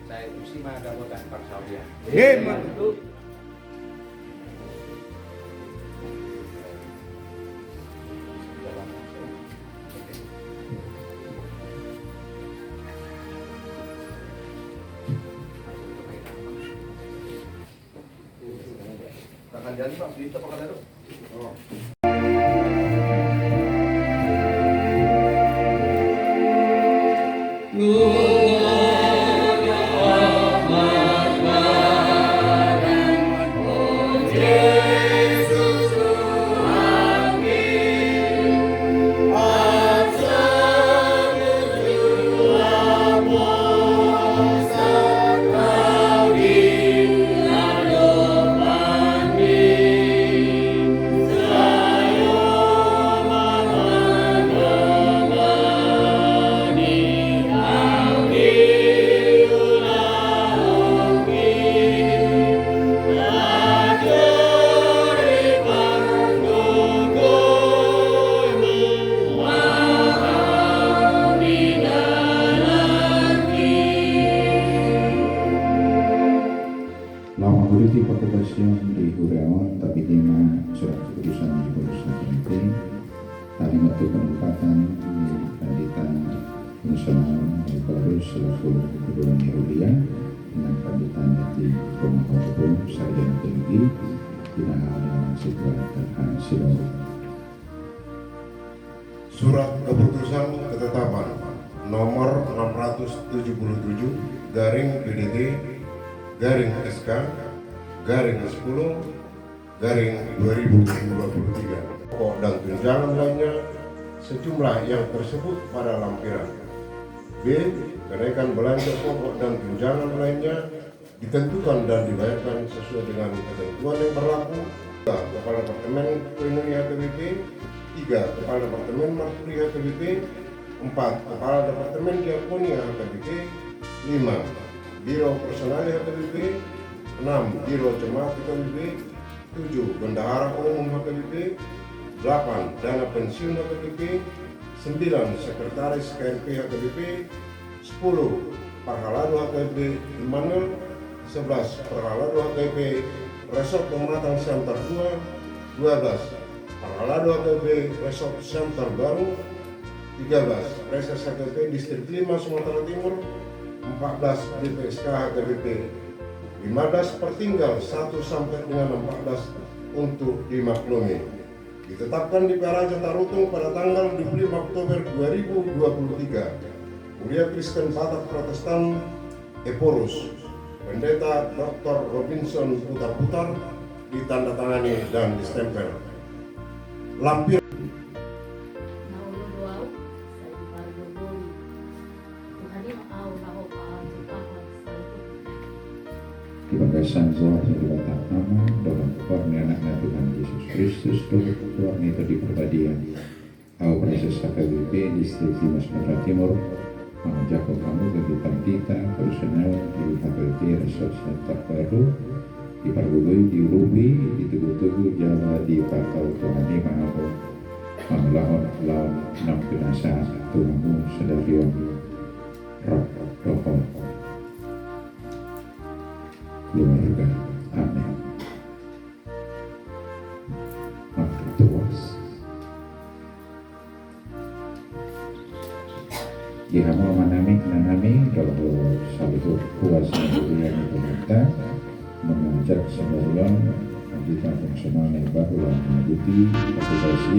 Saya Usima Damotan Parsaudia. Mantap. Akan jadi Pak, kita pakai dulu. Oh. Lama berarti pakubasyon di Hureon tapi lima surat keputusan di Polisi Komite tadi waktu penempatan di Panditan Nasional di Paris selaku kedua Yehudia dengan Panditan di Rumah Hukum Sarjana Tinggi tidak ada situasi sidang. Surat keputusan ketetapan nomor 677 garing PDT garing SK garing 10 garing 2023 pokok dan tunjangan lainnya sejumlah yang tersebut pada lampiran. B. Kenaikan belanja pokok dan tunjangan lainnya ditentukan dan dibayarkan sesuai dengan ketentuan yang berlaku. 2. Kepala Departemen Kulineri HKBP. 3. Kepala Departemen Marturi HKBP. 4. Kepala Departemen Diakonia HKBP. 5. Biro Personal HKBP. 6. Biro Jemaat HKBP. 7. Bendahara Umum HKBP. 8. Dana Pensiun HKBP. 9. Sekretaris KNP HKBP. 10. Parhaladu HKBP Immanuel. 11. Parhaladu HKBP Resort Pematang Siantar 2. 12. Parhaladu HKBP Resort Siantar Baru. 13. Reses HKBP Distrik 5 Sumatera Timur. 14 DPSK HKBP 15 pertinggal 1 sampai dengan 14 untuk dimaklumi. Ditetapkan di Peraja Tarutung pada tanggal 25 Oktober 2023. Mulia Kristen Batak Protestan Eporus Pendeta Dr. Robinson Putar-Putar ditandatangani dan distempel. Lampir di bagasan Zohar yang dibatalkan dalam kurnia anak Tuhan Yesus Kristus Tuhan itu di perbadian Au Proses HKBP Distrik 5 Sumatera Timur mengajakkan kamu kehidupan kita personel di HKBP Resort Siantar Baru di Pargului, di Urubi, di Tugu-Tugu, Jawa, di Pakau Tuhan Maafo Manglahon lawan 6 binasa Tuhanmu Sedarion Roh Rohon keluarga. Amin. Maktuas. Dihamu manami nanami kalau satu kuasa yang kita mengajak sembahyang kita fungsional yang baru dan mengikuti aktivasi